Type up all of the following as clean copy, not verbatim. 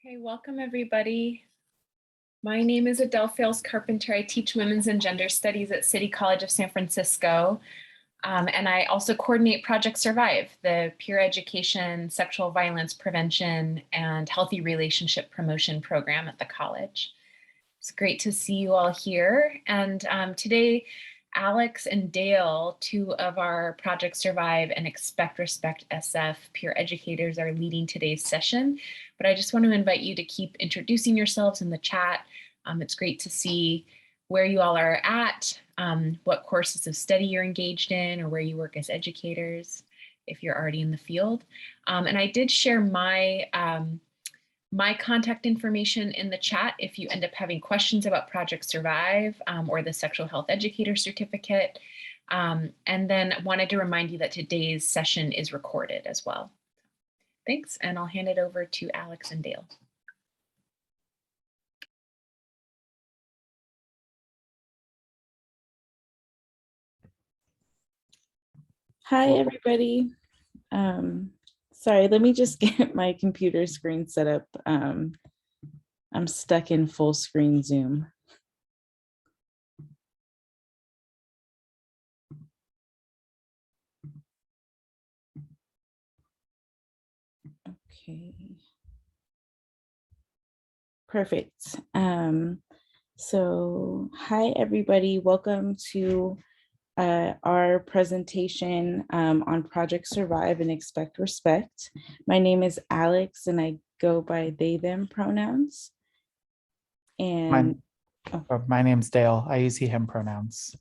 Okay, welcome everybody. My name is Adele Failes-Carpenter. I teach women's and gender studies at City College of San Francisco. And I also coordinate Project Survive, the peer education, sexual violence prevention, and healthy relationship promotion program at the college. It's great to see you all here. And today, Alex and Dale, two of our Project Survive and Expect Respect SF peer educators, are leading today's session. But I just want to invite you to keep introducing yourselves in the chat. It's great to see where you all are at, what courses of study you're engaged in, or where you work as educators, if you're already in the field. And I did share my contact information in the chat if you end up having questions about Project Survive or the Sexual Health Educator Certificate. And then wanted to remind you that today's session is recorded as well. Thanks, and I'll hand it over to Alex and Dale. Hi, everybody. Sorry, let me just get my computer screen set up. I'm stuck in full screen Zoom. Okay. Perfect. So hi, everybody. Welcome to our presentation on Project Survive and Expect Respect. My name is Alex and I go by they, them pronouns. And my name's Dale. I use he, him pronouns.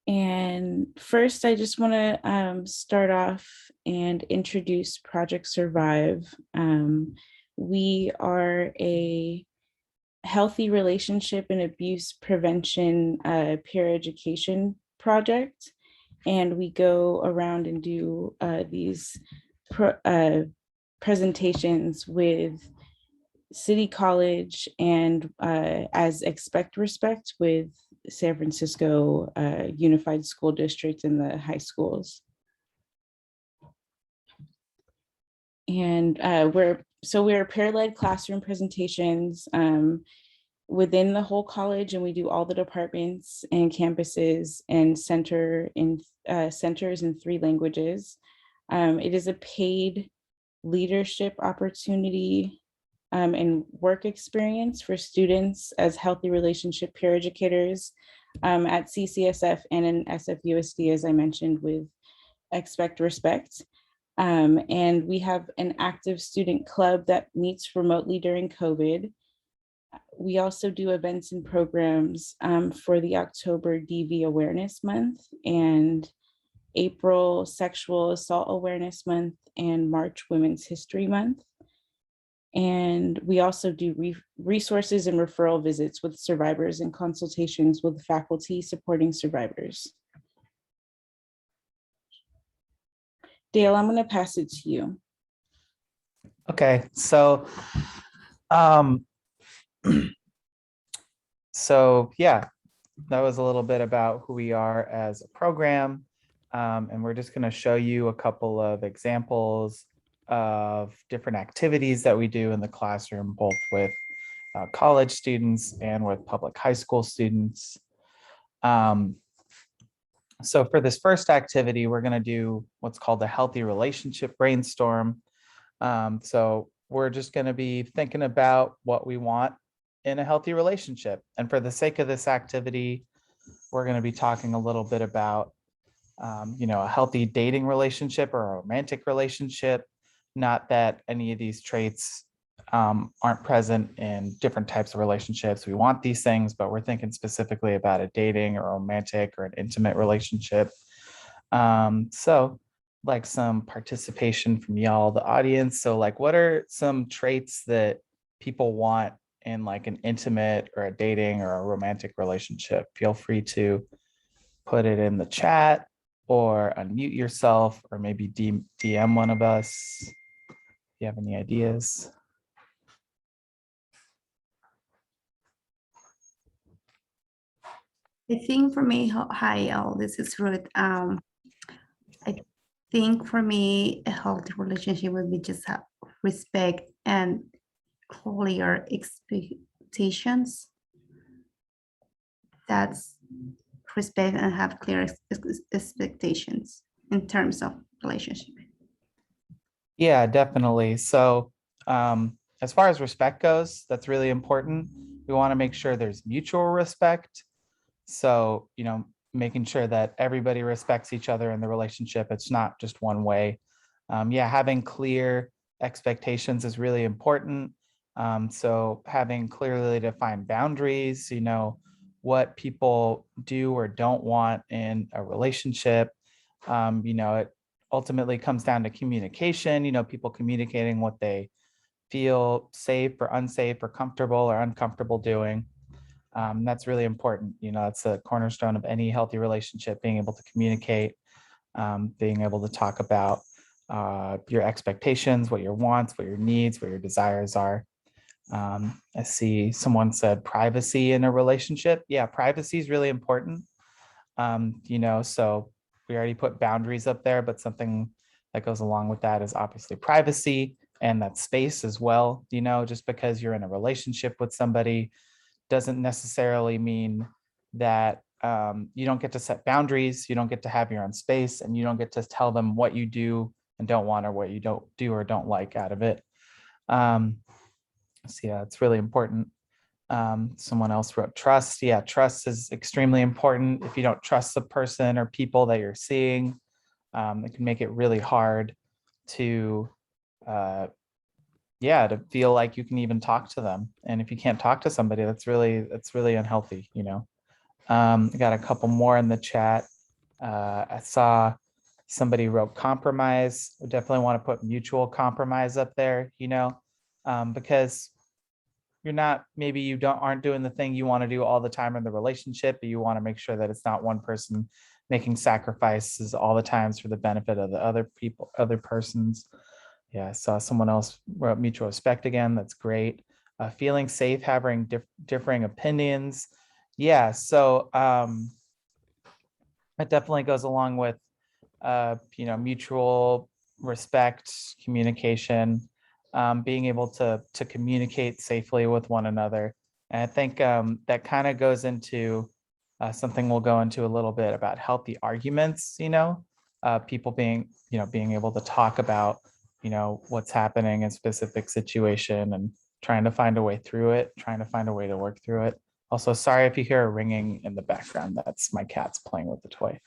And first, I just want to start off and introduce Project Survive. We are a healthy relationship and abuse prevention peer education project. And we go around and do these presentations with City College and as Expect Respect with San Francisco Unified School District and the high schools. And we're peer-led classroom presentations within the whole college, and we do all the departments and campuses and centers in 3 languages. It is a paid leadership opportunity and work experience for students as healthy relationship peer educators at CCSF and in SFUSD, as I mentioned, with Expect Respect. And we have an active student club that meets remotely during COVID. We also do events and programs for the October DV Awareness Month and April Sexual Assault Awareness Month and March Women's History Month. And we also do resources and referral visits with survivors and consultations with faculty supporting survivors. Dale, I'm going to pass it to you. Okay, so yeah, that was a little bit about who we are as a program. And we're just going to show you a couple of examples of different activities that we do in the classroom, both with college students and with public high school students. So for this first activity, we're going to do what's called a healthy relationship brainstorm. So we're just going to be thinking about what we want in a healthy relationship. And for the sake of this activity, we're going to be talking a little bit about, a healthy dating relationship or a romantic relationship. Not that any of these traits aren't present in different types of relationships. We want these things, but we're thinking specifically about a dating or romantic or an intimate relationship. So like some participation from y'all, the audience. So like, what are some traits that people want in like an intimate or a dating or a romantic relationship? Feel free to put it in the chat or unmute yourself, or maybe DM one of us if you have any ideas. I think for me, hi all, this is Ruth. I think for me, a healthy relationship would be just have respect and clear expectations. That's respect and have clear expectations in terms of relationship. Yeah, definitely. So as far as respect goes, that's really important. We want to make sure there's mutual respect. So, making sure that everybody respects each other in the relationship. It's not just one way. Yeah, having clear expectations is really important. So having clearly defined boundaries, what people do or don't want in a relationship. It ultimately comes down to communication, people communicating what they feel safe or unsafe or comfortable or uncomfortable doing. That's really important. It's a cornerstone of any healthy relationship, being able to communicate, being able to talk about your expectations, what your wants, what your needs, what your desires are. I see someone said privacy in a relationship. Yeah, privacy is really important. So we already put boundaries up there, but something that goes along with that is obviously privacy and that space as well. Just because you're in a relationship with somebody doesn't necessarily mean that you don't get to set boundaries, you don't get to have your own space, and you don't get to tell them what you do and don't want or what you don't do or don't like out of it. So yeah, it's really important. Someone else wrote trust. Yeah, trust is extremely important. If you don't trust the person or people that you're seeing, it can make it really hard to to feel like you can even talk to them. And if you can't talk to somebody, that's really unhealthy. I got a couple more in the chat. I saw somebody wrote compromise. We definitely want to put mutual compromise up there, because maybe you aren't doing the thing you want to do all the time in the relationship, but you want to make sure that it's not one person making sacrifices all the times for the benefit of the other persons. Yeah, I saw someone else wrote mutual respect again. That's great. Feeling safe, having differing opinions. Yeah, so it definitely goes along with mutual respect, communication, being able to communicate safely with one another. And I think that kind of goes into something we'll go into a little bit about healthy arguments. People being able to talk about what's happening in specific situation and trying to find a way through it, trying to find a way to work through it. Also, sorry if you hear a ringing in the background. That's my cat's playing with the toy.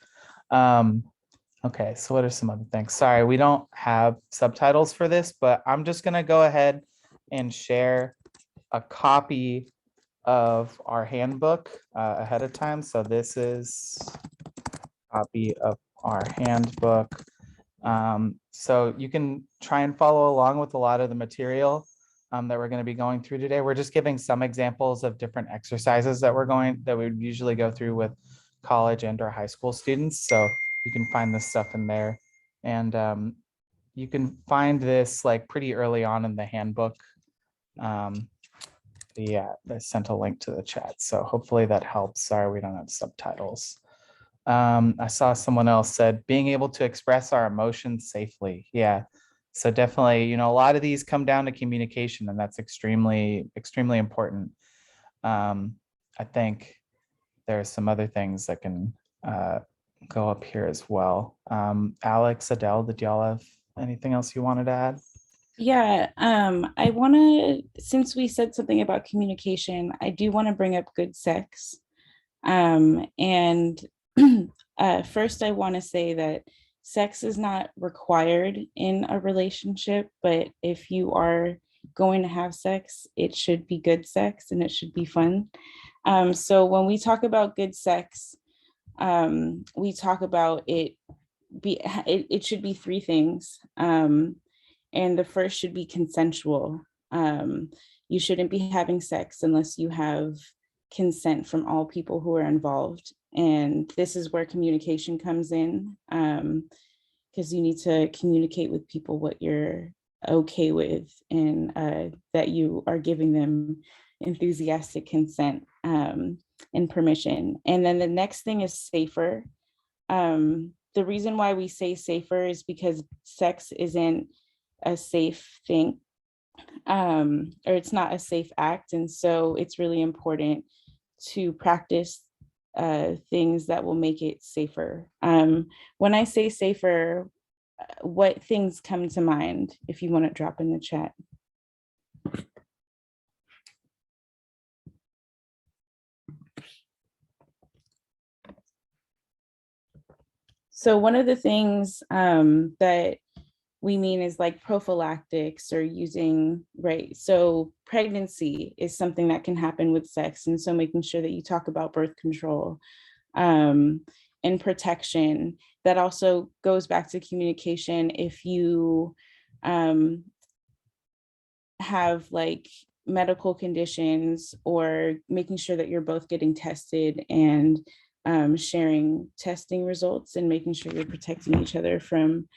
Okay, so what are some other things? Sorry, we don't have subtitles for this, but I'm just gonna go ahead and share a copy of our handbook ahead of time. So this is a copy of our handbook. So you can try and follow along with a lot of the material that we're going to be going through today. We're just giving some examples of different exercises that we would usually go through with college and or high school students. So you can find this stuff in there. And you can find this like pretty early on in the handbook. Yeah, I sent a link to the chat. So hopefully that helps. Sorry, we don't have subtitles. I saw someone else said being able to express our emotions safely. Yeah. So definitely, a lot of these come down to communication, and that's extremely, extremely important. I think there's some other things that can go up here as well. Alex, Adele, did y'all have anything else you wanted to add? Yeah, I want to, since we said something about communication, I do want to bring up good sex. And first, I want to say that sex is not required in a relationship, but if you are going to have sex, it should be good sex and it should be fun. So when we talk about good sex, we talk about it should be three things. And the first should be consensual. You shouldn't be having sex unless you have consent from all people who are involved. And this is where communication comes in, because you need to communicate with people what you're okay with, and that you are giving them enthusiastic consent and permission. And then the next thing is safer. the reason why we say safer is because sex isn't a safe thing, or it's not a safe act. And so it's really important to practice things that will make it safer. When I say safer, what things come to mind if you want to drop in the chat? So one of the things that we mean is like prophylactics or using, right? So pregnancy is something that can happen with sex. And so making sure that you talk about birth control and protection. That also goes back to communication. If you have like medical conditions, or making sure that you're both getting tested and sharing testing results and making sure you're protecting each other from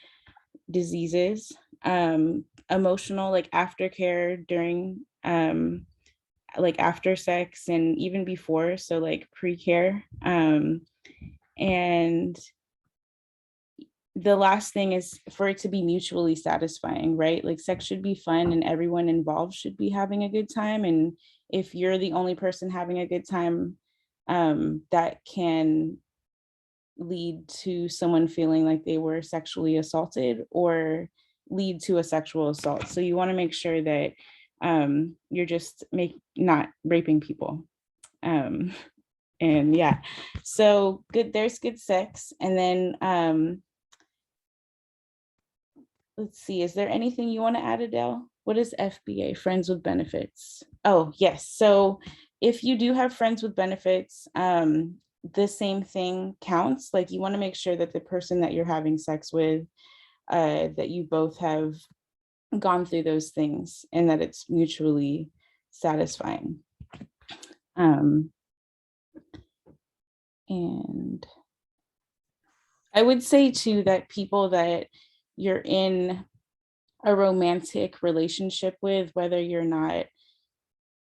diseases. Emotional, like aftercare during like after sex and even before, so like pre-care. And the last thing is for it to be mutually satisfying, right? Like sex should be fun and everyone involved should be having a good time. And if you're the only person having a good time, that can lead to someone feeling like they were sexually assaulted or lead to a sexual assault. So you want to make sure that you're just not raping people. And yeah, so good, there's good sex. And then let's see, is there anything you want to add, Adele? What is FBA, friends with benefits? Oh, yes. So if you do have friends with benefits, the same thing counts. Like you want to make sure that the person that you're having sex with, that you both have gone through those things and that it's mutually satisfying. And I would say too that people that you're in a romantic relationship with, whether you're not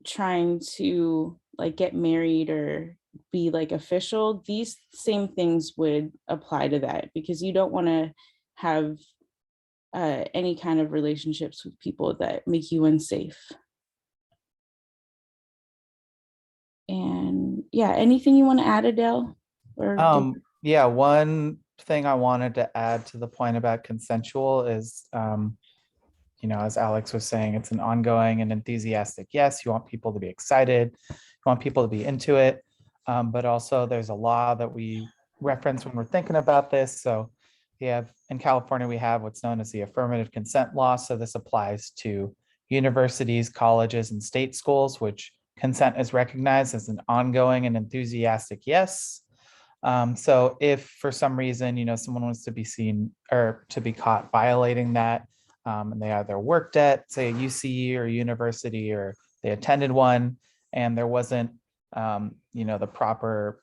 trying to like get married or be like official, these same things would apply to that, because you don't want to have any kind of relationships with people that make you unsafe. And yeah, anything you want to add, Adele? Or Yeah, one thing I wanted to add to the point about consensual is, you know, as Alex was saying, it's an ongoing and enthusiastic yes. You want people to be excited, you want people to be into it, but also there's a law that we reference when we're thinking about this. So we have, in California, we have what's known as the affirmative consent law. So this applies to universities, colleges, and state schools, which consent is recognized as an ongoing and enthusiastic yes. So if for some reason, you know, someone wants to be seen or to be caught violating that, and they either worked at, say, a UC or a university, or they attended one, and there wasn't, you know, the proper,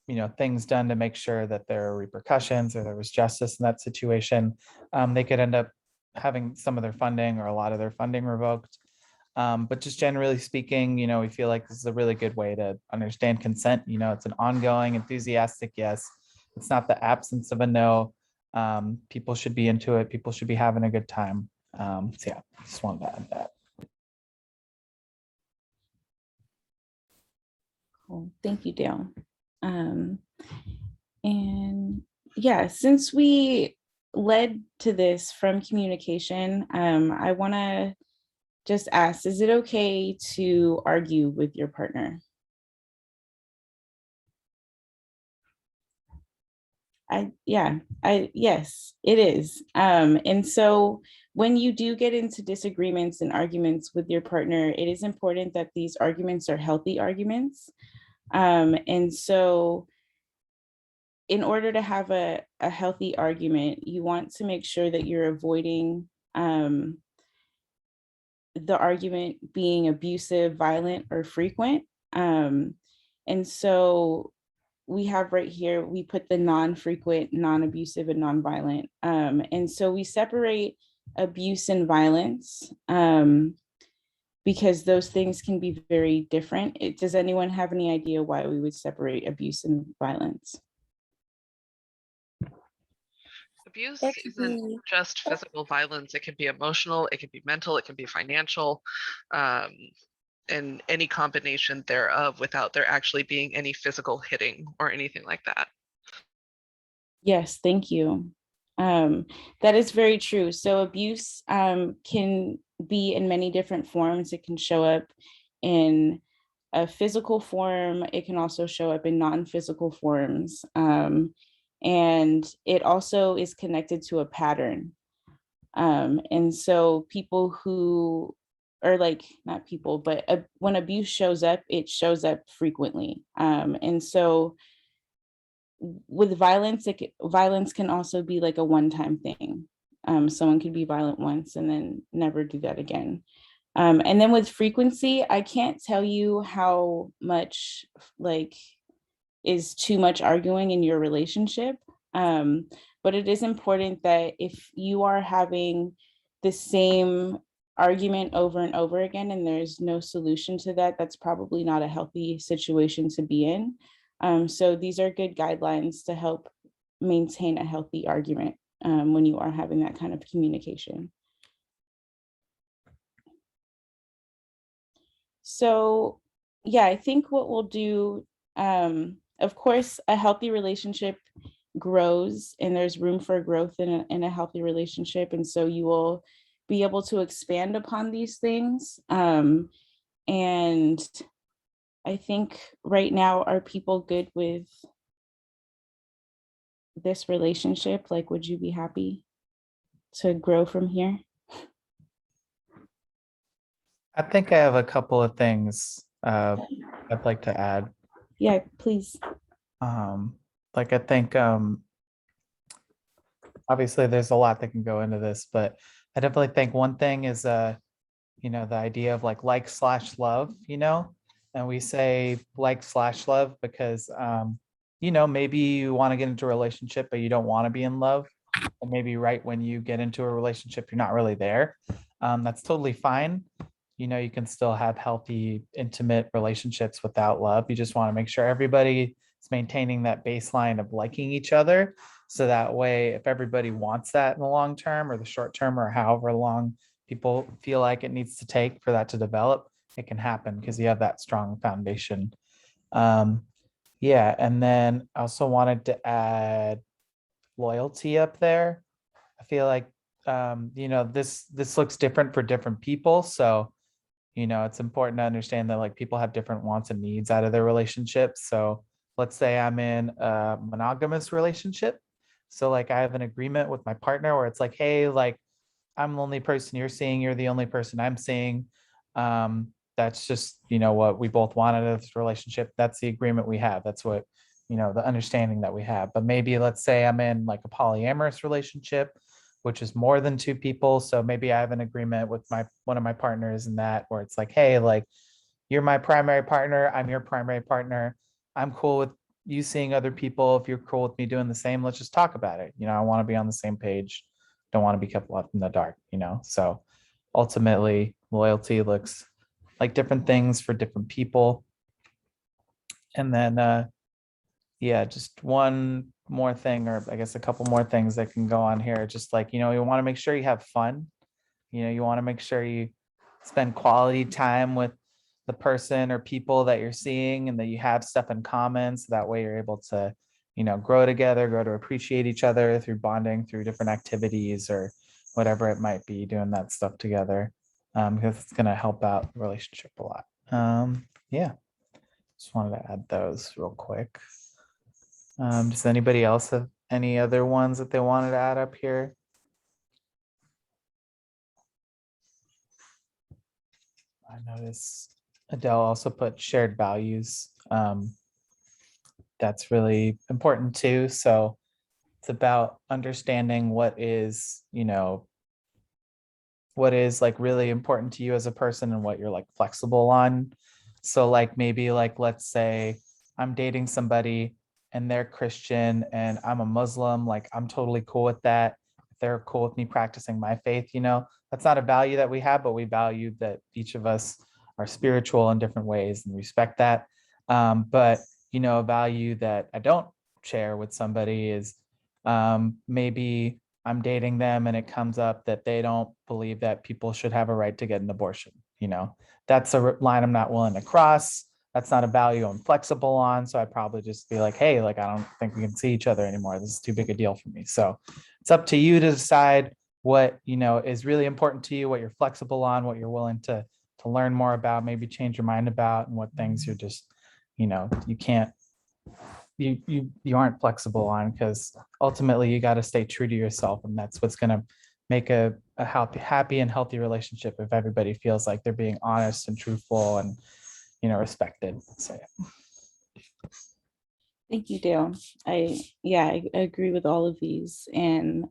you know, things done to make sure that there are repercussions or there was justice in that situation, they could end up having some of their funding or a lot of their funding revoked. But just generally speaking, you know, we feel like this is a really good way to understand consent. You know, it's an ongoing, enthusiastic yes. It's not the absence of a no. People should be into it. People should be having a good time. So yeah, just wanted to add that. cool. Thank you, Dale. And yeah, since we led to this from communication, I want to just ask, is it okay to argue with your partner? Yes, it is. And so when you do get into disagreements and arguments with your partner, it is important that these arguments are healthy arguments. And so in order to have a healthy argument, you want to make sure that you're avoiding the argument being abusive, violent, or frequent. And so we have right here, we put the non-frequent, non-abusive, and non-violent. And so we separate abuse and violence because those things can be very different. Does anyone have any idea why we would separate abuse and violence? Abuse It could isn't be, just physical violence. It can be emotional, it can be mental, it can be financial, and any combination thereof without there actually being any physical hitting or anything like that. Yes, thank you. That is very true. So abuse can be in many different forms. It can show up in a physical form. It can also show up in non-physical forms. And it also is connected to a pattern. And so people who are like, not people, but when abuse shows up, it shows up frequently. And so with violence, violence can also be like a one-time thing. Someone could be violent once and then never do that again. And then with frequency, I can't tell you how much like is too much arguing in your relationship. But it is important that if you are having the same argument over and over again and there's no solution to that, that's probably not a healthy situation to be in. So these are good guidelines to help maintain a healthy argument when you are having that kind of communication. So yeah, I think what we'll do, of course, a healthy relationship grows and there's room for growth in a healthy relationship. And so you will be able to expand upon these things. And I think right now, are people good with this relationship? Like, would you be happy to grow from here? I think I have a couple of things I'd like to add. Yeah, please. Like I think obviously there's a lot that can go into this, but I definitely think one thing is you know, the idea of like/love, you know, and we say like/love because you know, maybe you want to get into a relationship, but you don't want to be in love. And maybe right when you get into a relationship, you're not really there. That's totally fine. You know, you can still have healthy, intimate relationships without love. You just want to make sure everybody is maintaining that baseline of liking each other. So that way, if everybody wants that in the long term or the short term or however long people feel like it needs to take for that to develop, it can happen because you have that strong foundation. Yeah, and then I also wanted to add loyalty up there. I feel like you know, this looks different for different people. So, you know, it's important to understand that like people have different wants and needs out of their relationships. So let's say I'm in a monogamous relationship. So like I have an agreement with my partner where it's like, hey, like I'm the only person you're seeing, you're the only person I'm seeing. That's just, you know, what we both wanted in this relationship. That's the agreement we have. That's what, you know, the understanding that we have. But maybe let's say I'm in like a polyamorous relationship, which is more than two people. So maybe I have an agreement with one of my partners in that where it's like, hey, like you're my primary partner, I'm your primary partner. I'm cool with you seeing other people. If you're cool with me doing the same, let's just talk about it. You know, I want to be on the same page. Don't want to be kept left in the dark, you know? So ultimately loyalty looks like different things for different people. And then, yeah, just one more thing, or I guess a couple more things that can go on here. Just like, you know, you want to make sure you have fun. You know, you want to make sure you spend quality time with the person or people that you're seeing and that you have stuff in common. So that way you're able to, you know, grow together, grow to appreciate each other through bonding, through different activities or whatever it might be, doing that stuff together. Because it's going to help out the relationship a lot. Yeah, just wanted to add those real quick. Does anybody else have any other ones that they wanted to add up here? I noticed Adele also put shared values. That's really important too. So it's about understanding what is, you know, what is like really important to you as a person and what you're like flexible on. So like maybe like, let's say I'm dating somebody and they're Christian and I'm a Muslim, like I'm totally cool with that. If they're cool with me practicing my faith, you know, that's not a value that we have, but we value that each of us are spiritual in different ways and respect that. But, you know, a value that I don't share with somebody is Maybe I'm dating them and it comes up that they don't believe that people should have a right to get an abortion. That's a line I'm not willing to cross. That's not a value I'm flexible on. So I'd probably just be like, hey, like, I don't think we can see each other anymore. This is too big a deal for me. So it's up to you to decide what, is really important to you, what you're flexible on, what you're willing to learn more about, maybe change your mind about, and what things you're just, you can't, you aren't flexible on, because ultimately you got to stay true to yourself. And that's what's going to make a happy and healthy relationship, if everybody feels like they're being honest and truthful and, respected. So Thank you, Dale. I agree with all of these. And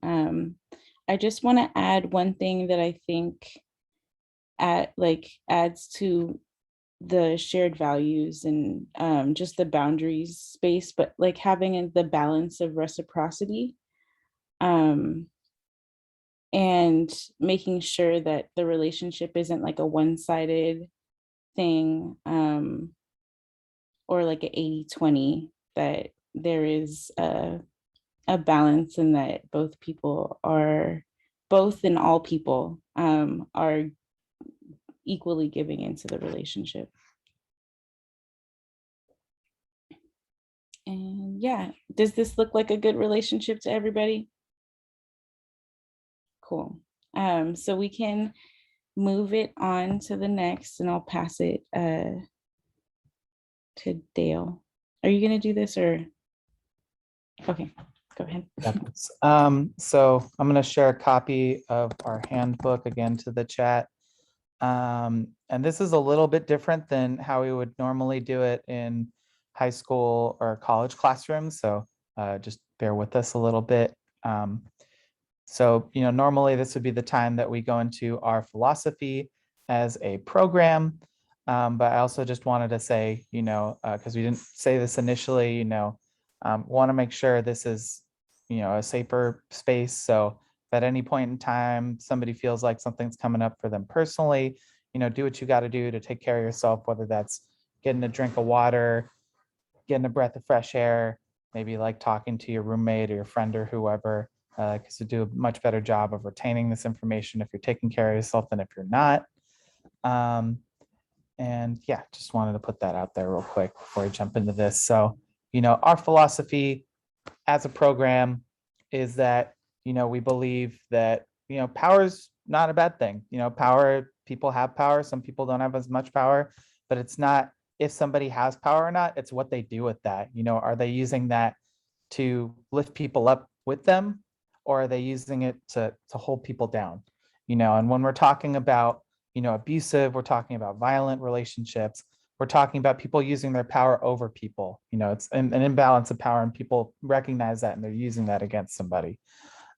I just want to add one thing that I think adds to the shared values and just the boundaries space, but like having the balance of reciprocity, and making sure that the relationship isn't like a one-sided thing, or like an 80-20, that there is a balance, and that both and all people are equally giving into the relationship. And yeah, does this look like a good relationship to everybody? Cool. So we can move it on to the next, and I'll pass it to Dale. Are you gonna do this, or? Okay, go ahead. So I'm going to share a copy of our handbook again to the chat. And this is a little bit different than how we would normally do it in high school or college classrooms. So just bear with us a little bit. So, normally this would be the time that we go into our philosophy as a program. But I also just wanted to say, because we didn't say this initially, want to make sure this is, a safer space. So if at any point in time somebody feels like something's coming up for them personally, do what you got to do to take care of yourself, whether that's getting a drink of water, getting a breath of fresh air, maybe like talking to your roommate or your friend or whoever, because you do a much better job of retaining this information if you're taking care of yourself than if you're not. And yeah, just wanted to put that out there real quick before I jump into this. So, our philosophy as a program is that, we believe that, power is not a bad thing. Power, people have power. Some people don't have as much power, but it's not if somebody has power or not, it's what they do with that. Are they using that to lift people up with them, or are they using it to hold people down? And when we're talking about, abusive, we're talking about violent relationships, we're talking about people using their power over people. It's an imbalance of power, and people recognize that and they're using that against somebody.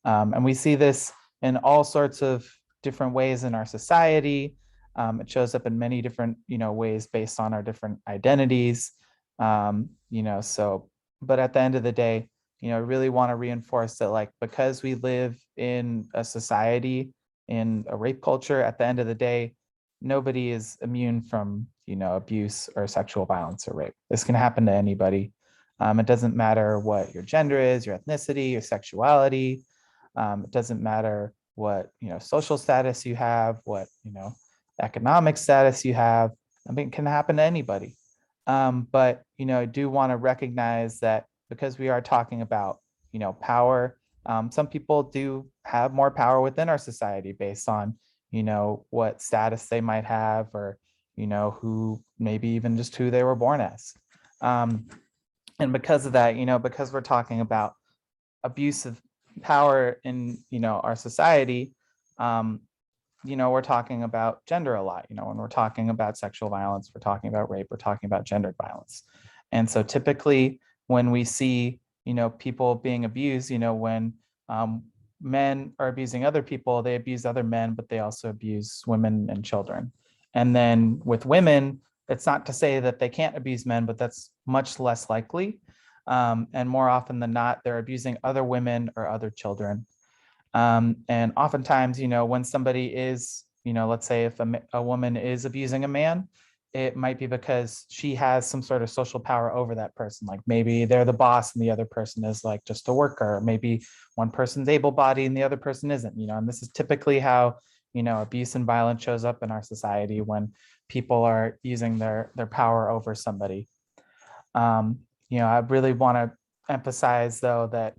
And we see this in all sorts of different ways in our society. It shows up in many different, ways based on our different identities. So, but at the end of the day, I really want to reinforce that, like, because we live in a society, in a rape culture, at the end of the day, nobody is immune from, abuse or sexual violence or rape. This can happen to anybody. It doesn't matter what your gender is, your ethnicity, your sexuality. It doesn't matter what, social status you have, what, economic status you have. I mean, it can happen to anybody. But, I do want to recognize that because we are talking about, power, some people do have more power within our society based on, what status they might have, or, who, maybe even just who they were born as. And because of that, because we're talking about abuse of power in, our society, we're talking about gender a lot. When we're talking about sexual violence, we're talking about rape, we're talking about gendered violence. And so typically when we see, people being abused, when men are abusing other people, they abuse other men, but they also abuse women and children. And then with women, it's not to say that they can't abuse men, but that's much less likely. And more often than not, they're abusing other women or other children. And oftentimes, when somebody is, let's say if a woman is abusing a man, it might be because she has some sort of social power over that person. Like maybe they're the boss and the other person is like just a worker. Maybe one person's able-bodied and the other person isn't, and this is typically how, abuse and violence shows up in our society when people are using their power over somebody. I really want to emphasize though that,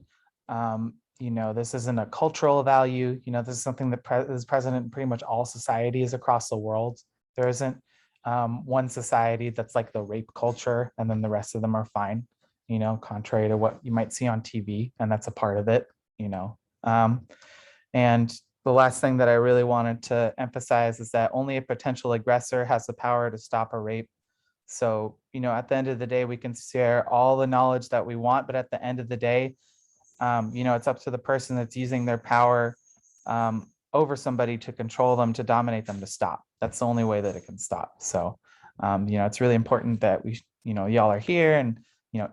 this isn't a cultural value. This is something that is present in pretty much all societies across the world. There isn't one society that's like the rape culture and then the rest of them are fine, contrary to what you might see on TV, and that's a part of it. And the last thing that I really wanted to emphasize is that only a potential aggressor has the power to stop a rape. So, at the end of the day, we can share all the knowledge that we want, but at the end of the day, it's up to the person that's using their power over somebody to control them, to dominate them, to stop. That's the only way that it can stop. So, it's really important that we, y'all are here and,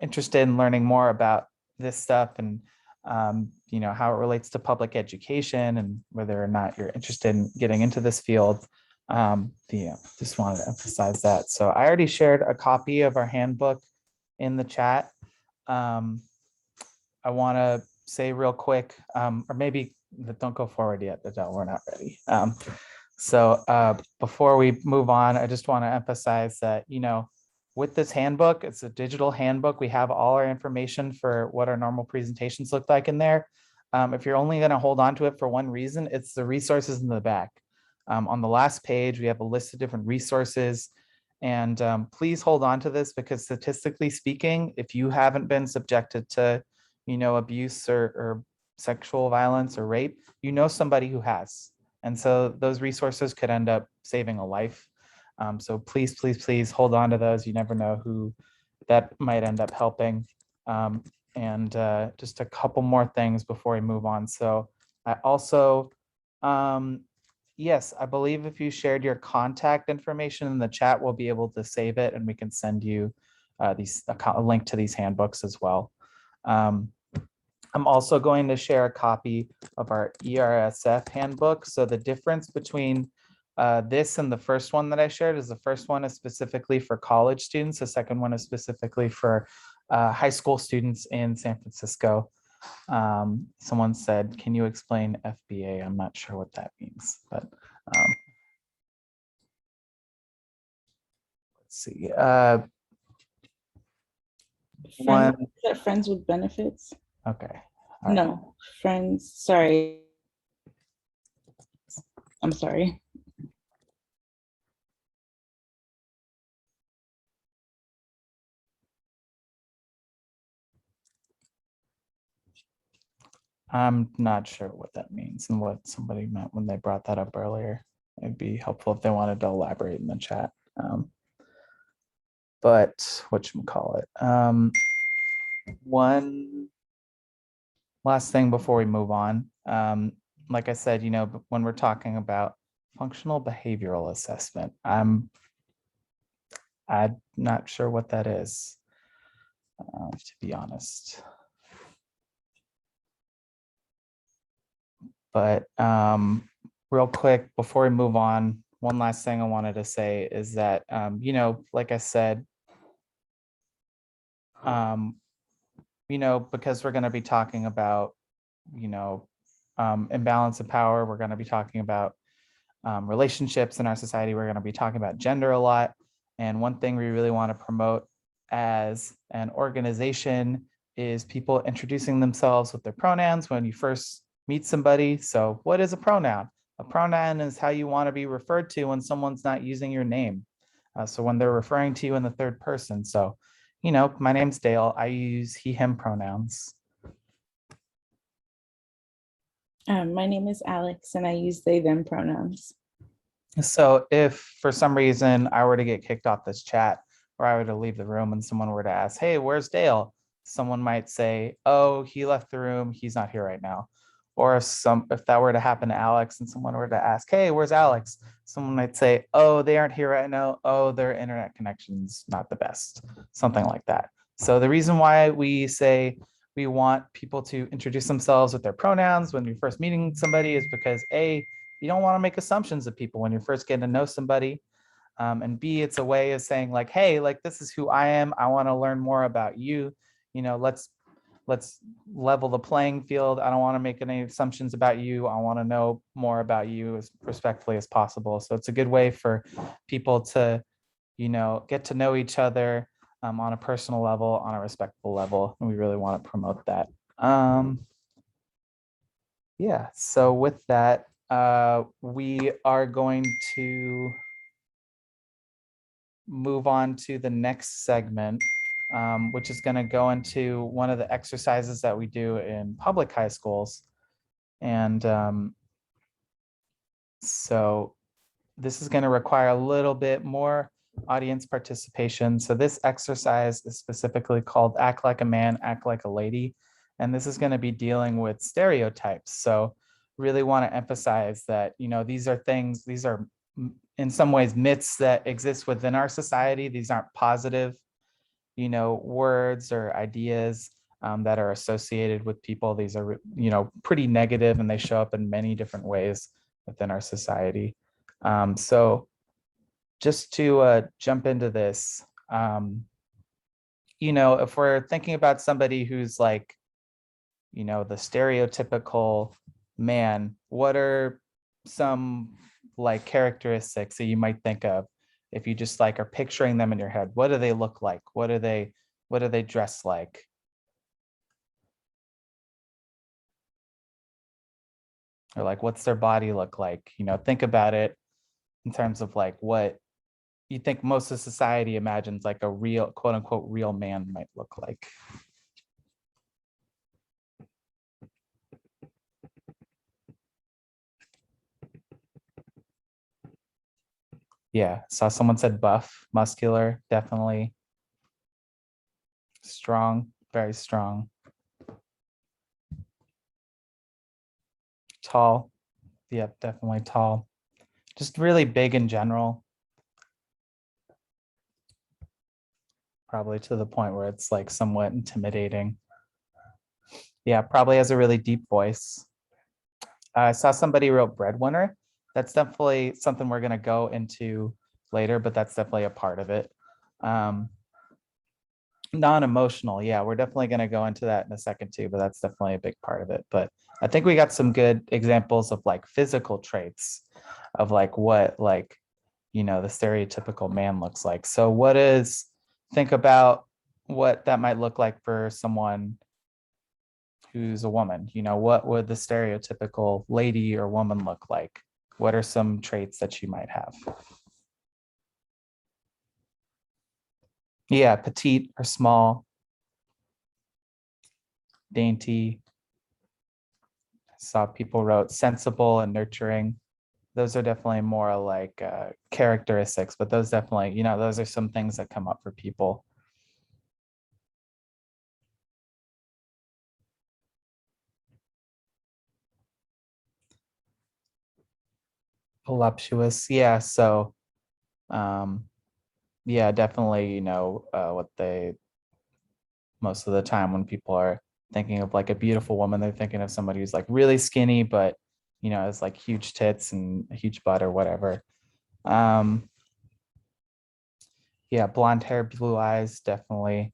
interested in learning more about this stuff and, how it relates to public education and whether or not you're interested in getting into this field. Just wanted to emphasize that. So I already shared a copy of our handbook in the chat. I want to say real quick, or maybe don't go forward yet, Adele, we're not ready. So before we move on, I just want to emphasize that, with this handbook, it's a digital handbook. We have all our information for what our normal presentations look like in there. If you're only going to hold on to it for one reason, it's the resources in the back. On the last page, we have a list of different resources. And please hold on to this because statistically speaking, if you haven't been subjected to, abuse or sexual violence or rape, somebody who has. And so those resources could end up saving a life. So please, please, please hold on to those. You never know who that might end up helping. And just a couple more things before we move on. So I also, yes, I believe if you shared your contact information in the chat, we'll be able to save it and we can send you a link to these handbooks as well. I'm also going to share a copy of our ERSF handbook. So the difference between this and the first one that I shared is the first one is specifically for college students. The second one is specifically for high school students in San Francisco. Someone said, can you explain FBA? I'm not sure what that means, but let's see. Is that friends with benefits? Okay. No, friends, sorry. I'm sorry. I'm not sure what that means and what somebody meant when they brought that up earlier. It'd be helpful if they wanted to elaborate in the chat. But whatchamacallit? One last thing before we move on. Like I said, when we're talking about functional behavioral assessment, I'm not sure what that is, to be honest. But real quick, before we move on, one last thing I wanted to say is that, like I said, because we're going to be talking about, imbalance of power, we're going to be talking about relationships in our society, we're going to be talking about gender a lot. And one thing we really want to promote as an organization is people introducing themselves with their pronouns when you first meet somebody. So what is a pronoun? A pronoun is how you want to be referred to when someone's not using your name. So when they're referring to you in the third person. So, my name's Dale. I use he, him pronouns. My name is Alex and I use they, them pronouns. So if for some reason I were to get kicked off this chat or I were to leave the room and someone were to ask, hey, where's Dale? Someone might say, oh, he left the room. He's not here right now. Or if that were to happen to Alex and someone were to ask, hey, where's Alex? Someone might say, oh, they aren't here right now. Oh, their internet connection's not the best, something like that. So the reason why we say we want people to introduce themselves with their pronouns when you're first meeting somebody is because A, you don't want to make assumptions of people when you're first getting to know somebody. And B, it's a way of saying like, hey, like this is who I am. I want to learn more about you. You know, let's level the playing field. I don't want to make any assumptions about you. I want to know more about you as respectfully as possible. So it's a good way for people to, you know, get to know each other on a personal level, on a respectful level. And we really want to promote that. Yeah, so with that, we are going to move on to the next segment, which is going to go into one of the exercises that we do in public high schools. And so this is going to require a little bit more audience participation. So this exercise is specifically called Act Like a Man, Act Like a Lady. And this is going to be dealing with stereotypes. So really want to emphasize that, you know, these are things, these are in some ways myths that exist within our society. These aren't positive, you know, words or ideas that are associated with people. These are, you know, pretty negative, and they show up in many different ways within our society. So just to jump into this, you know, if we're thinking about somebody who's like, you know, the stereotypical man, what are some like characteristics that you might think of if you just like are picturing them in your head? What do they look like? What do they dress like? Or like, what's their body look like? You know, think about it in terms of like what you think most of society imagines like a real, quote unquote, real man might look like. Yeah, saw someone said buff, muscular, definitely. Strong, very strong. Tall, yep, definitely tall. Just really big in general. Probably to the point where it's like somewhat intimidating. Yeah, probably has a really deep voice. I saw somebody wrote breadwinner. That's definitely something we're gonna go into later, but that's definitely a part of it. Non-emotional, yeah, we're definitely gonna go into that in a second too, but that's definitely a big part of it. But I think we got some good examples of like physical traits of like what like, you know, the stereotypical man looks like. So what is, think about what that might look like for someone who's a woman. You know, what would the stereotypical lady or woman look like? What are some traits that you might have? Yeah, petite or small, dainty. Saw people wrote sensible and nurturing. Those are definitely more like characteristics, but those definitely, you know, those are some things that come up for people. Voluptuous, yeah. So, yeah, definitely, you know, what they, most of the time when people are thinking of like a beautiful woman, they're thinking of somebody who's like really skinny, but, you know, has like huge tits and a huge butt or whatever. Yeah, blonde hair, blue eyes, definitely.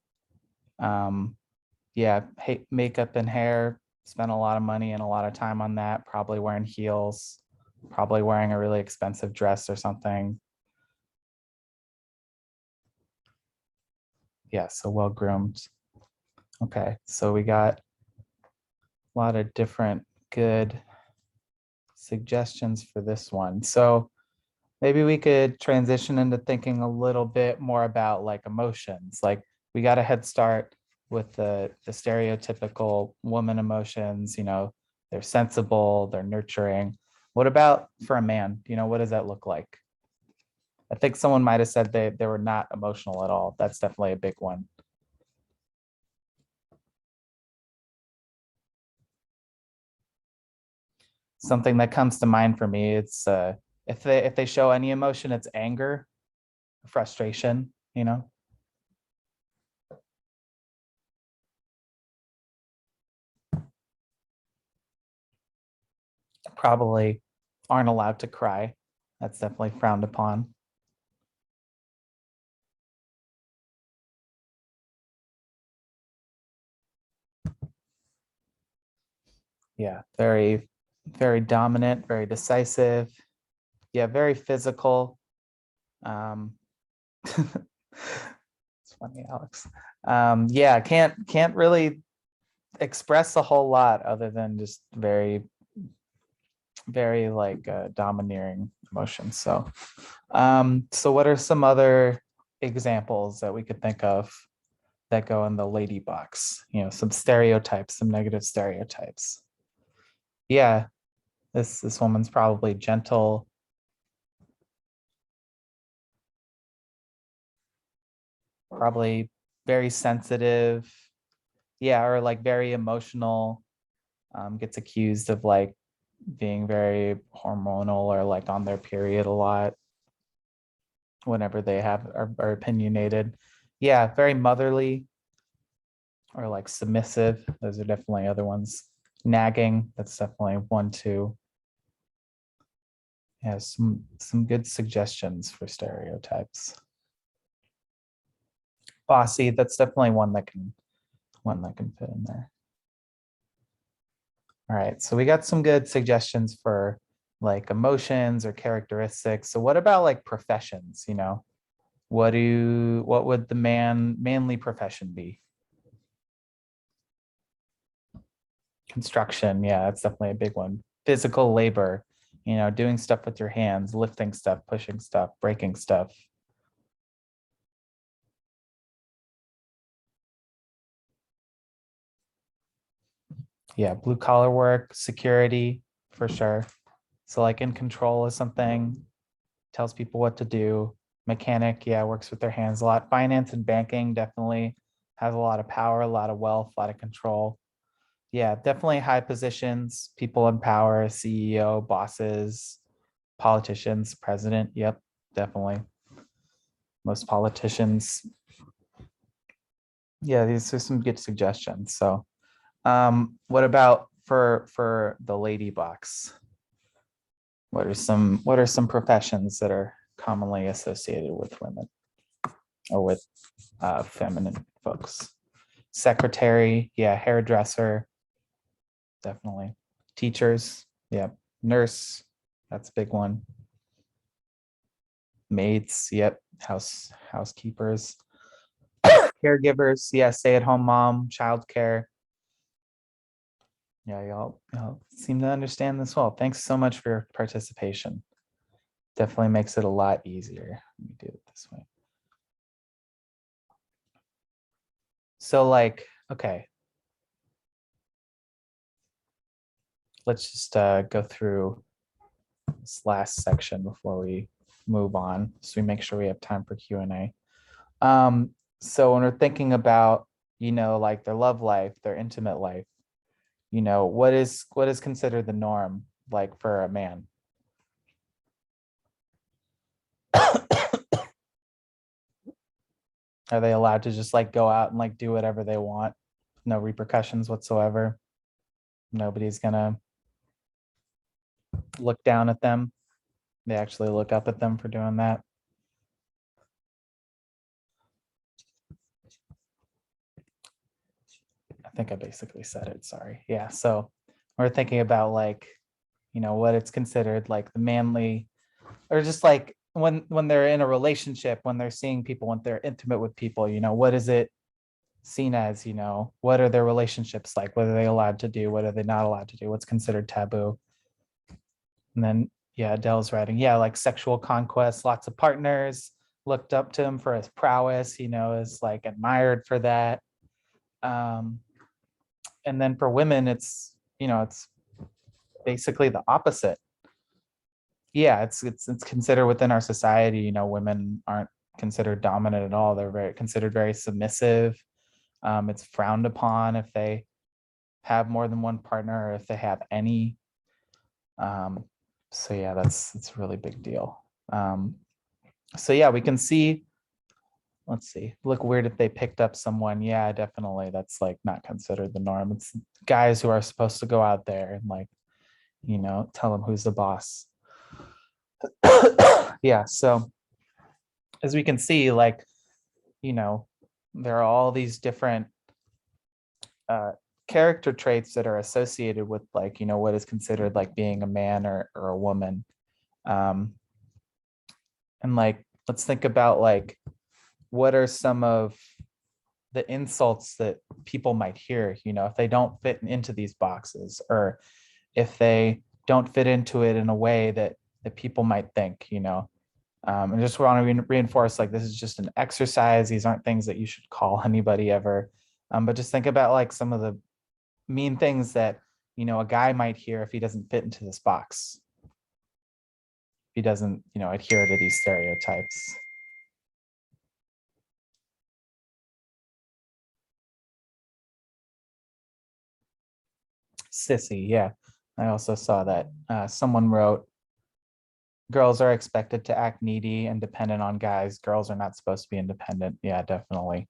Yeah, makeup and hair, spent a lot of money and a lot of time on that, probably wearing heels, probably wearing a really expensive dress or something. Yeah, so well groomed. Okay, so we got a lot of different good suggestions for this one. So maybe we could transition into thinking a little bit more about like emotions. Like we got a head start with the stereotypical woman emotions, you know, they're sensible, they're nurturing. What about for a man? You know, what does that look like? I think someone might have said they were not emotional at all. That's definitely a big one. Something that comes to mind for me, it's if they show any emotion, it's anger, frustration, you know. Probably aren't allowed to cry. That's definitely frowned upon. Yeah, very, very dominant, very decisive. Yeah, very physical. It's funny, Alex. Yeah, can't really express a whole lot other than just very, very like domineering emotions. So what are some other examples that we could think of that go in the lady box? You know, some stereotypes, some negative stereotypes. Yeah, this woman's probably gentle. Probably very sensitive. Yeah, or like very emotional. Gets accused of like being very hormonal or like on their period a lot whenever they are opinionated. Yeah, very motherly or like submissive. Those are definitely other ones. Nagging, that's definitely one too. Yeah, some good suggestions for stereotypes. Bossy, that's definitely one that can fit in there. All right, so we got some good suggestions for like emotions or characteristics. So what about like professions, you know? What would the manly profession be? Construction, yeah, that's definitely a big one. Physical labor, you know, doing stuff with your hands, lifting stuff, pushing stuff, breaking stuff. Yeah, blue collar work, security, for sure. So like in control of something, tells people what to do. Mechanic, yeah, works with their hands a lot. Finance and banking definitely has a lot of power, a lot of wealth, a lot of control. Yeah, definitely high positions, people in power, CEO, bosses, politicians, president. Yep, definitely. Most politicians. Yeah, these are some good suggestions. So what about for the lady box? What are some professions that are commonly associated with women or with feminine folks? Secretary, yeah, hairdresser, definitely. Teachers, yeah. Nurse, that's a big one. Maids, yep. Housekeepers. Caregivers, yeah. Stay-at-home mom, childcare. Yeah, y'all seem to understand this well. Thanks so much for your participation. Definitely makes it a lot easier when we do it this way. So like, okay. Let's just go through this last section before we move on, so we make sure we have time for Q&A. So when we're thinking about, you know, like their love life, their intimate life, you know, what is considered the norm like for a man? Are they allowed to just like go out and like do whatever they want? No repercussions whatsoever. Nobody's gonna look down at them. They actually look up at them for doing that. I think I basically said it, sorry. Yeah, so we're thinking about like, you know, what it's considered like the manly, or just like when they're in a relationship, when they're seeing people, when they're intimate with people, you know, what is it seen as, you know, what are their relationships like? What are they allowed to do? What are they not allowed to do? What's considered taboo? And then, yeah, Adele's writing, yeah, like sexual conquest, lots of partners, looked up to him for his prowess, you know, is like admired for that. And then for women, it's, you know, it's basically the opposite. Yeah, it's considered within our society, you know, women aren't considered dominant at all. They're considered very submissive. It's frowned upon if they have more than one partner, or if they have any. So yeah, it's a really big deal. So yeah, we can see, let's see, look weird if they picked up someone. Yeah, definitely. That's like not considered the norm. It's guys who are supposed to go out there and like, you know, tell them who's the boss. Yeah, so as we can see, like, you know, there are all these different character traits that are associated with like, you know, what is considered like being a man or a woman. And like, let's think about like, what are some of the insults that people might hear, you know, if they don't fit into these boxes, or if they don't fit into it in a way that people might think, you know. And just want to reinforce, like, this is just an exercise. These aren't things that you should call anybody ever. But just think about like some of the mean things that, you know, a guy might hear if he doesn't fit into this box. If he doesn't, you know, adhere to these stereotypes. Sissy, yeah. I also saw that someone wrote, girls are expected to act needy and dependent on guys. Girls are not supposed to be independent. Yeah, definitely.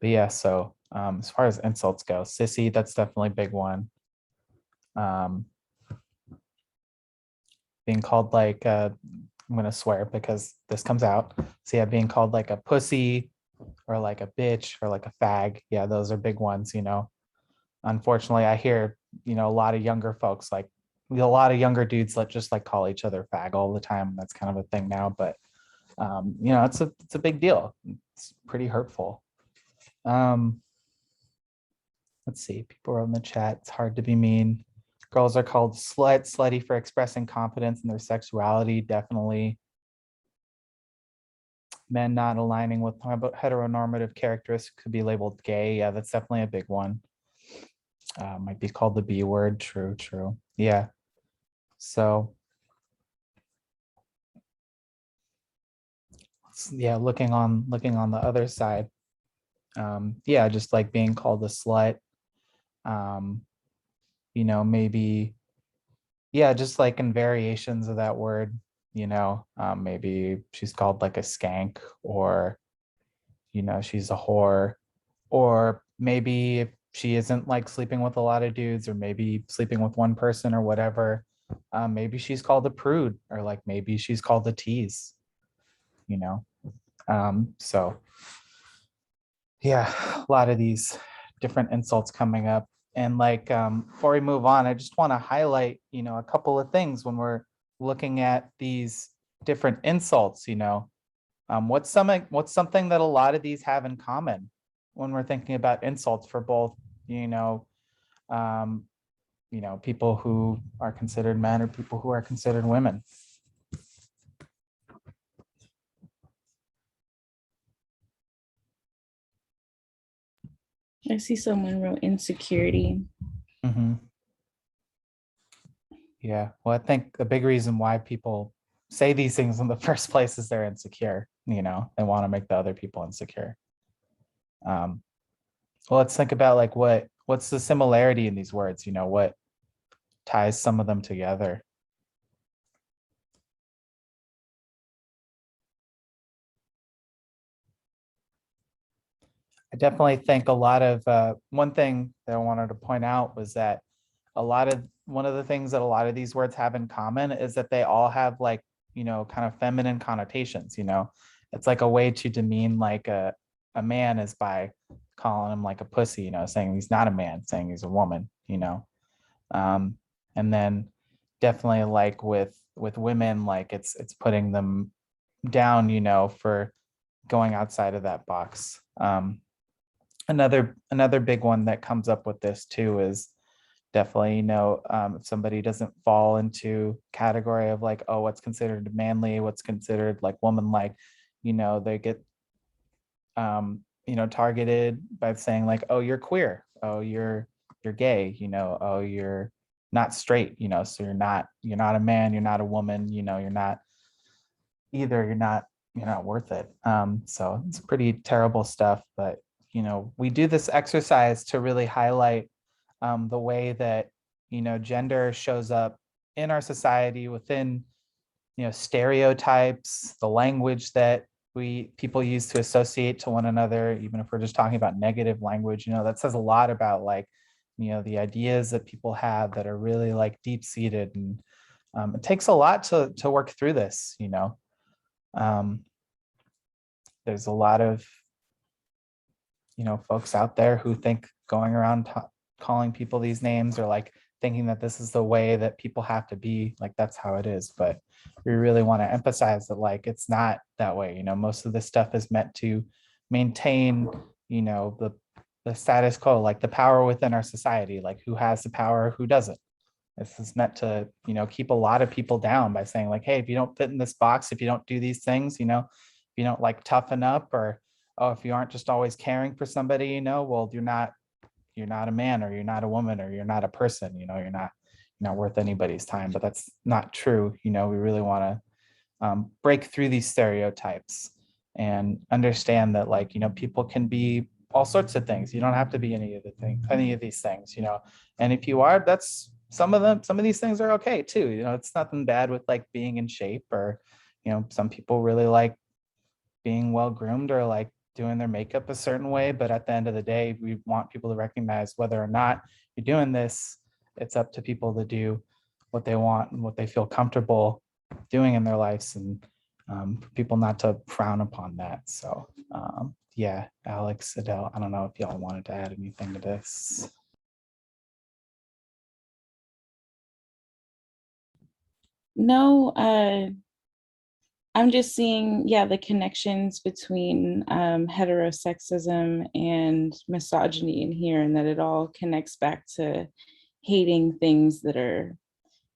But yeah, so as far as insults go, sissy, that's definitely a big one. Being called like, I'm gonna swear because this comes out. So yeah, being called like a pussy or like a bitch or like a fag. Yeah, those are big ones, you know. Unfortunately, I hear, you know, a lot of younger folks, like a lot of younger dudes that just like call each other fag all the time. That's kind of a thing now, but you know, it's a big deal. It's pretty hurtful. Let's see, people are in the chat. It's hard to be mean. Girls are called slutty for expressing confidence in their sexuality. Definitely. Men not aligning with heteronormative characteristics could be labeled gay. Yeah, that's definitely a big one. Might be called the B word. True, true. Yeah. So yeah, looking on the other side. Yeah, just like being called a slut. You know, maybe, yeah, just like in variations of that word, you know, maybe she's called like a skank, or, you know, she's a whore, or maybe if she isn't like sleeping with a lot of dudes, or maybe sleeping with one person or whatever, maybe she's called a prude, or like maybe she's called a tease, you know. So yeah, a lot of these different insults coming up. And like, before we move on, I just want to highlight, you know, a couple of things when we're looking at these different insults, you know. What's something that a lot of these have in common when we're thinking about insults for both, you know, people who are considered men or people who are considered women? I see someone wrote insecurity. Mm-hmm. Yeah, well, I think the big reason why people say these things in the first place is they're insecure, you know, they want to make the other people insecure. Well, let's think about like what's the similarity in these words, you know, what ties some of them together. I definitely think a lot of one thing that I wanted to point out was that one of the things that a lot of these words have in common is that they all have like, you know, kind of feminine connotations, you know. It's like a way to demean like a man is by calling him like a pussy, you know, saying he's not a man, saying he's a woman, you know. And then definitely like with women, like it's putting them down, you know, for going outside of that box. Another big one that comes up with this too is definitely, you know, if somebody doesn't fall into category of like, oh, what's considered manly, what's considered like woman-like, you know, they get you know, targeted by saying like, oh, you're queer, oh, you're gay, you know, oh, you're not straight, you know, so you're not a man, you're not a woman, you know, you're not either, you're not worth it. So it's pretty terrible stuff, but you know, we do this exercise to really highlight the way that, you know, gender shows up in our society within, you know, stereotypes, the language that people use to associate to one another, even if we're just talking about negative language, you know, that says a lot about like, you know, the ideas that people have that are really like deep seated. And it takes a lot to work through this, you know. There's a lot of, folks out there who think going around calling people these names or like thinking that this is the way that people have to be, like that's how it is. But we really want to emphasize that like it's not that way. Most of this stuff is meant to maintain, the status quo, like the power within our society, like who has the power, who doesn't. This is meant to, keep a lot of people down by saying like, hey, if you don't fit in this box, if you don't do these things, if you don't like toughen up, or oh, if you aren't just always caring for somebody, well, you're not a man, or you're not a woman, or you're not a person, you're not worth anybody's time. But that's not true. We really want to break through these stereotypes and understand that like, people can be all sorts of things. You don't have to be any of these things, and if you are, that's some of these things are okay too. It's nothing bad with like being in shape, or some people really like being well groomed or like doing their makeup a certain way. But at the end of the day, we want people to recognize whether or not you're doing this, it's up to people to do what they want and what they feel comfortable doing in their lives, and for people not to frown upon that. So yeah, Alex, Adele, I don't know if y'all wanted to add anything to this. No, I'm just seeing, the connections between heterosexism and misogyny in here, and that it all connects back to hating things that are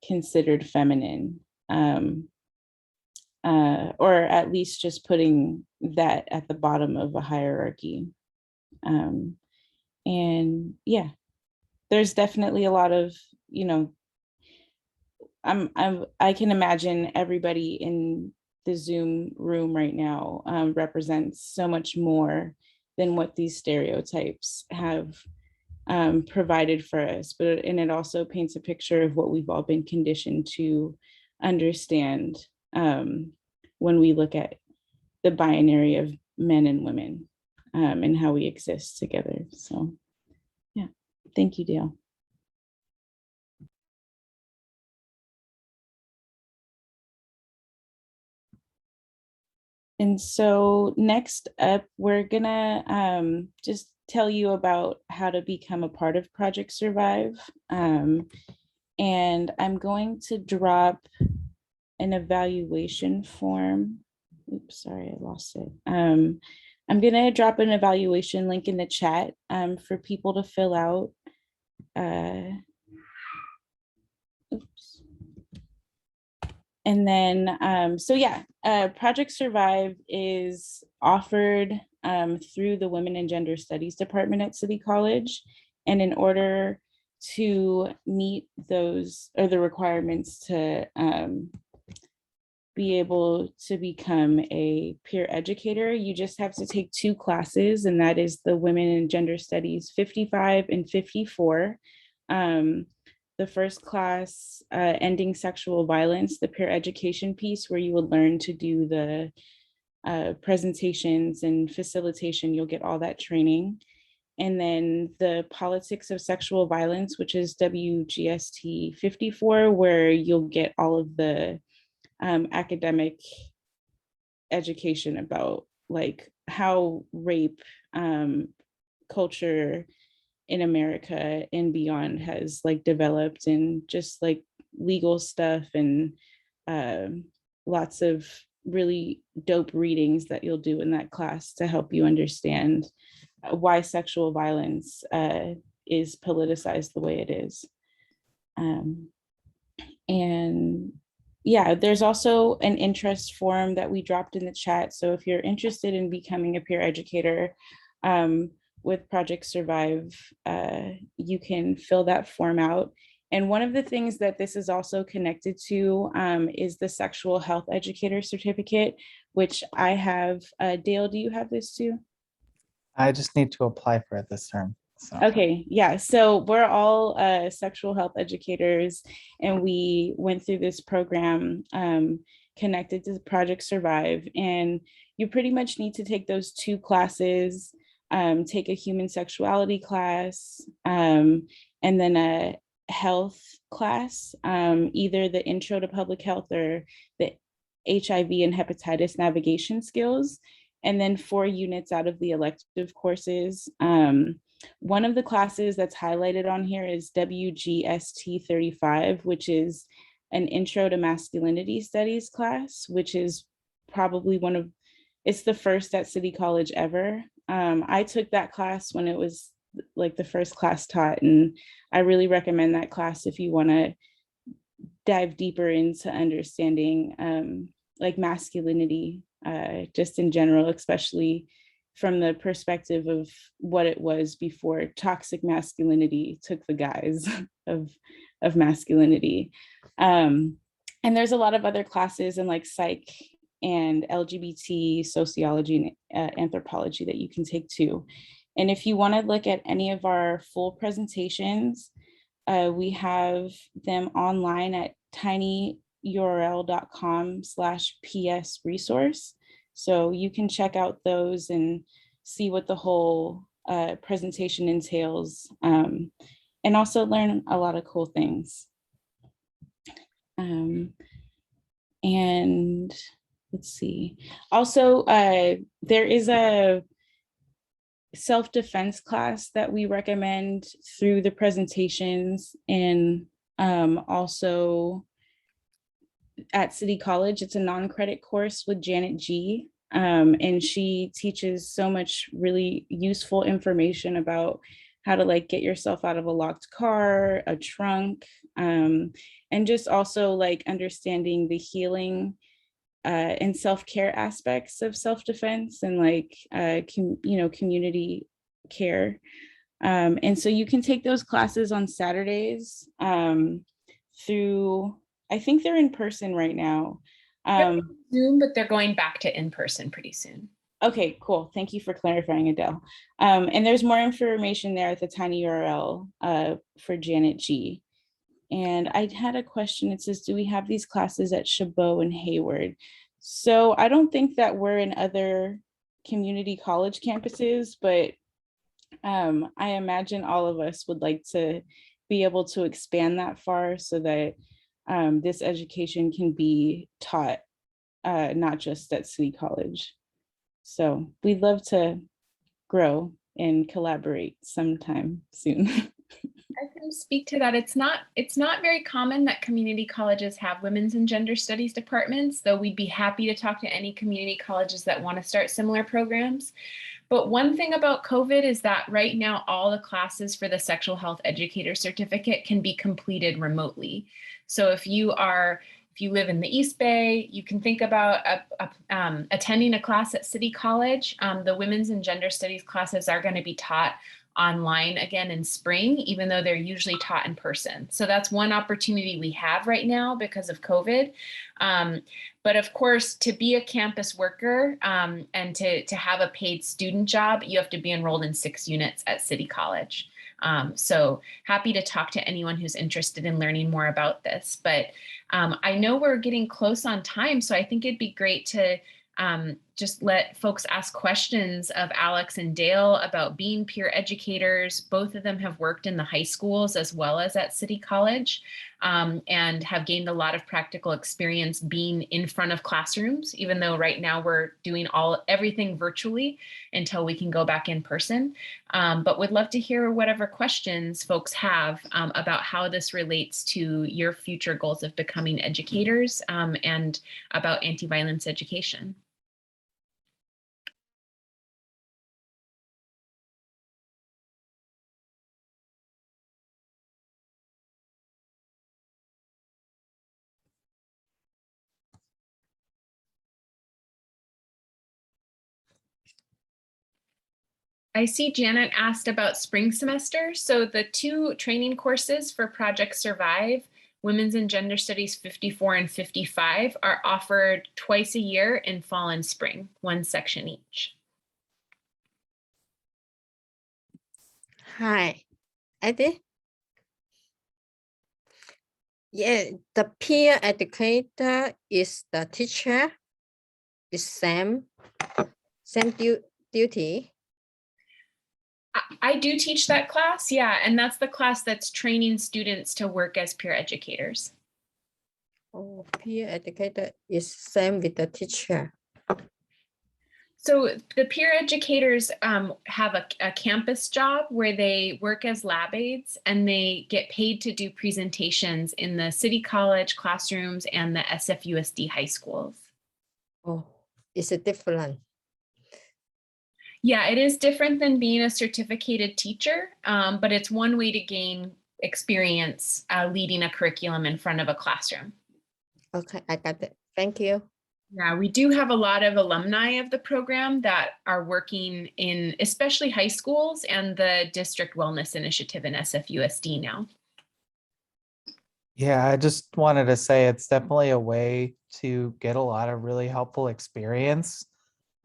considered feminine, or at least just putting that at the bottom of a hierarchy. And yeah, there's definitely a lot of, I can imagine everybody in the Zoom room right now represents so much more than what these stereotypes have provided for us. And it also paints a picture of what we've all been conditioned to understand when we look at the binary of men and women and how we exist together. So yeah, thank you, Dale. And so next up, we're gonna just tell you about how to become a part of Project Survive. And I'm going to drop an evaluation form. Oops, sorry, I lost it. I'm gonna drop an evaluation link in the chat for people to fill out. Oops. And then, so yeah, Project Survive is offered through the Women and Gender Studies Department at City College. And in order to meet those, or the requirements to be able to become a peer educator, you just have to take 2 classes, and that is the Women and Gender Studies 55 and 54. The first class, Ending Sexual Violence, the peer education piece, where you would learn to do the presentations and facilitation, you'll get all that training. And then the Politics of Sexual Violence, which is WGST 54, where you'll get all of the academic education about like how rape culture in America and beyond has like developed, and just like legal stuff, and lots of really dope readings that you'll do in that class to help you understand why sexual violence is politicized the way it is. And yeah, there's also an interest form that we dropped in the chat. So if you're interested in becoming a peer educator with Project Survive, you can fill that form out. And one of the things that this is also connected to is the Sexual Health Educator Certificate, which I have. Dale, do you have this too? I just need to apply for it this term. So. Okay, yeah, so we're all sexual health educators, and we went through this program connected to Project Survive, and you pretty much need to take those 2 classes, take a human sexuality class, and then a health class, either the Intro to Public Health or the HIV and Hepatitis Navigation Skills. and then 4 units out of the elective courses. One of the classes that's highlighted on here is WGST 35, which is an Intro to Masculinity Studies class, which is probably it's the first at City College ever. I took that class when it was like the first class taught, and I really recommend that class if you want to dive deeper into understanding like masculinity, just in general, especially from the perspective of what it was before toxic masculinity took the guise of masculinity. And there's a lot of other classes in like psych and LGBT sociology and anthropology that you can take too. And if you want to look at any of our full presentations, we have them online at tinyurl.com/PS resource. So you can check out those and see what the whole presentation entails, and also learn a lot of cool things. And let's see. Also, there is a self-defense class that we recommend through the presentations, and also at City College. It's a non-credit course with Janet G. And she teaches so much really useful information about how to like get yourself out of a locked car, a trunk, and just also like understanding the healing and self-care aspects of self-defense and like, community care. And so you can take those classes on Saturdays through, I think they're in person right now. Zoom, but they're going back to in person pretty soon. Okay, cool. Thank you for clarifying, Adele. And there's more information there at the tiny URL for Janet G. And I had a question. It says, do we have these classes at Chabot and Hayward? So I don't think that we're in other community college campuses, but I imagine all of us would like to be able to expand that far so that this education can be taught not just at City College. So we'd love to grow and collaborate sometime soon. I can speak to that. It's not very common that community colleges have women's and gender studies departments, though we'd be happy to talk to any community colleges that want to start similar programs. But one thing about COVID is that right now, all the classes for the sexual health educator certificate can be completed remotely. So if you live in the East Bay, you can think about attending a class at City College. The women's and gender studies classes are going to be taught online again in spring, even though they're usually taught in person. So that's one opportunity we have right now because of COVID. But of course, to be a campus worker and to have a paid student job, you have to be enrolled in 6 units at City College. So happy to talk to anyone who's interested in learning more about this. But I know we're getting close on time, so I think it'd be great to just let folks ask questions of Alex and Dale about being peer educators. Both of them have worked in the high schools as well as at City College, and have gained a lot of practical experience being in front of classrooms, even though right now we're doing everything virtually until we can go back in person. But would love to hear whatever questions folks have about how this relates to your future goals of becoming educators and about anti-violence education. I see Janet asked about spring semester. So the 2 training courses for Project Survive, Women's and Gender Studies 54 and 55, are offered twice a year in fall and spring, 1 section each. Hi, Adele. Yeah, the peer educator is the teacher. Is same duty. I do teach that class, yeah, and that's the class that's training students to work as peer educators. Oh, peer educator is same with the teacher. So the peer educators have a campus job where they work as lab aides and they get paid to do presentations in the city college classrooms and the SFUSD high schools. Oh, it's a different. Yeah, it is different than being a certificated teacher, but it's one way to gain experience leading a curriculum in front of a classroom. Okay, I got it. Thank you. Yeah, we do have a lot of alumni of the program that are working in especially high schools and the district wellness initiative in SFUSD now. Yeah, I just wanted to say it's definitely a way to get a lot of really helpful experience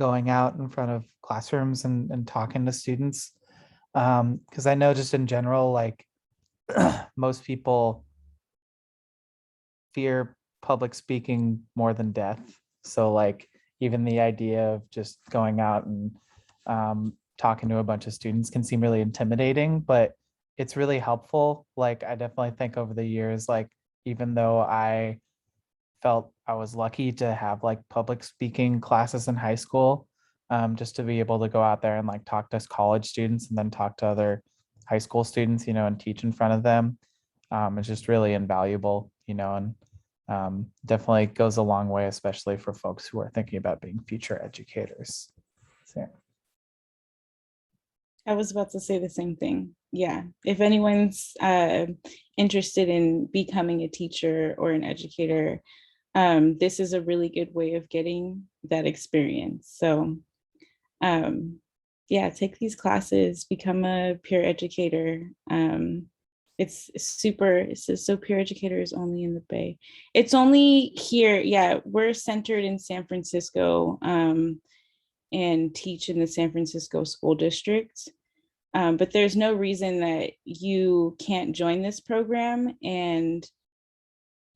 going out in front of classrooms and talking to students. Because I know just in general, like most people fear public speaking more than death. So like even the idea of just going out and talking to a bunch of students can seem really intimidating, but it's really helpful. Like I definitely think over the years, like even though I felt I was lucky to have like public speaking classes in high school, just to be able to go out there and like talk to college students and then talk to other high school students, you know, and teach in front of them. It's just really invaluable, you know, and definitely goes a long way, especially for folks who are thinking about being future educators. So, I was about to say the same thing. Yeah, if anyone's interested in becoming a teacher or an educator, this is a really good way of getting that experience. So yeah, take these classes, become a peer educator. It's super, so peer educator is only in the Bay. It's only here, yeah, we're centered in San Francisco and teach in the San Francisco School District. But there's no reason that you can't join this program and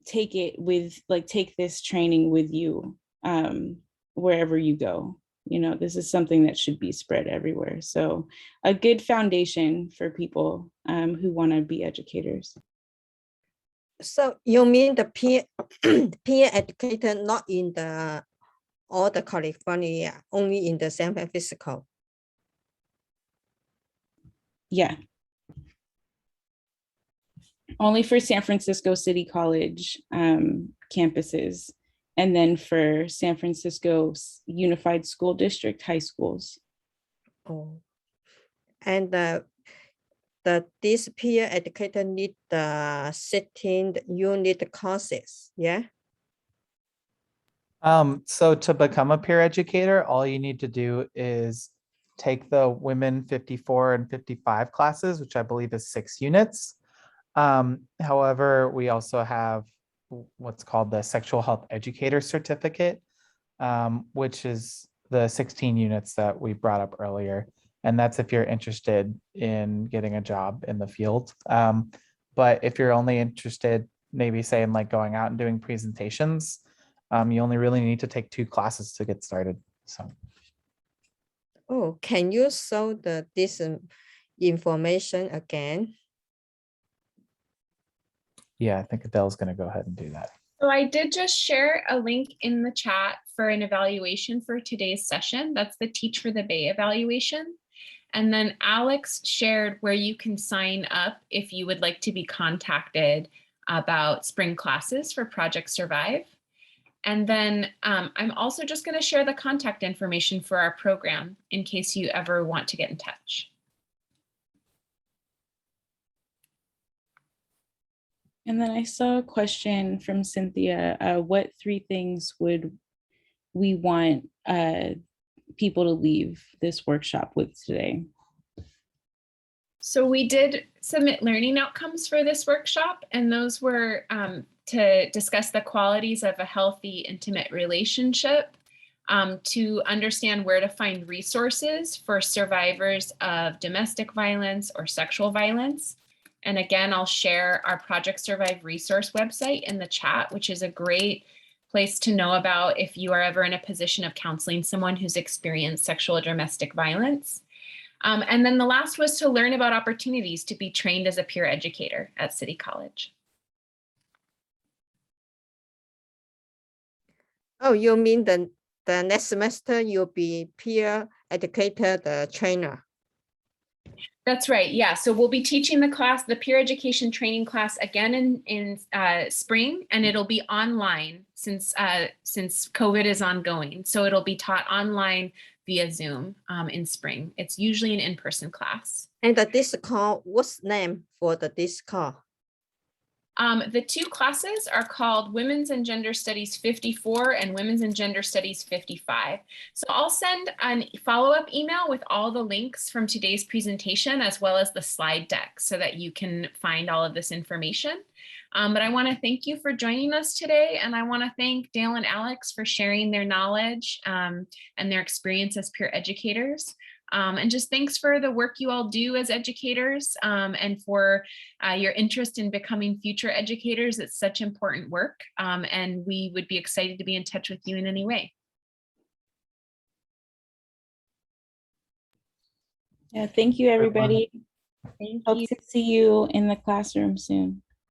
take it with, like, take this training with you wherever you go. You know, this is something that should be spread everywhere. So a good foundation for people who want to be educators. So you mean the peer peer educator not in the all the California, only in the San Francisco? Yeah. Only for San Francisco City College campuses, and then for San Francisco Unified School District high schools. Oh, and this peer educator need the sitting unit courses, yeah? So to become a peer educator, all you need to do is take the women 54 and 55 classes, which I believe is 6 units. However, we also have what's called the Sexual Health Educator Certificate, which is the 16 units that we brought up earlier. And that's if you're interested in getting a job in the field. But if you're only interested, maybe say in like going out and doing presentations, you only really need to take 2 classes to get started. So. Oh, can you show this information again? Yeah, I think Adele's going to go ahead and do that. So I did just share a link in the chat for an evaluation for today's session. That's the Teach for the Bay evaluation. And then Alex shared where you can sign up if you would like to be contacted about spring classes for Project Survive. And then I'm also just going to share the contact information for our program in case you ever want to get in touch. And then I saw a question from Cynthia. What 3 things would we want people to leave this workshop with today? So we did submit learning outcomes for this workshop, and those were to discuss the qualities of a healthy, intimate relationship, to understand where to find resources for survivors of domestic violence or sexual violence. And again, I'll share our Project Survive resource website in the chat, which is a great place to know about if you are ever in a position of counseling someone who's experienced sexual or domestic violence. And then the last was to learn about opportunities to be trained as a peer educator at City College. Oh, you mean the the next semester you'll be peer educator, the trainer. That's right. Yeah. So we'll be teaching the class, the peer education training class again in spring, and it'll be online since COVID is ongoing. So it'll be taught online via Zoom in spring. It's usually an in-person class. And the Discord, what's name for the Discord? The two classes are called Women's and Gender Studies 54 and Women's and Gender Studies 55. So I'll send a follow-up email with all the links from today's presentation, as well as the slide deck, so that you can find all of this information. But I want to thank you for joining us today. And I want to thank Dale and Alex for sharing their knowledge and their experience as peer educators. And just thanks for the work you all do as educators and for your interest in becoming future educators. It's such important work, and we would be excited to be in touch with you in any way. Yeah, thank you, everybody. Thank Hope you. to see you in the classroom soon.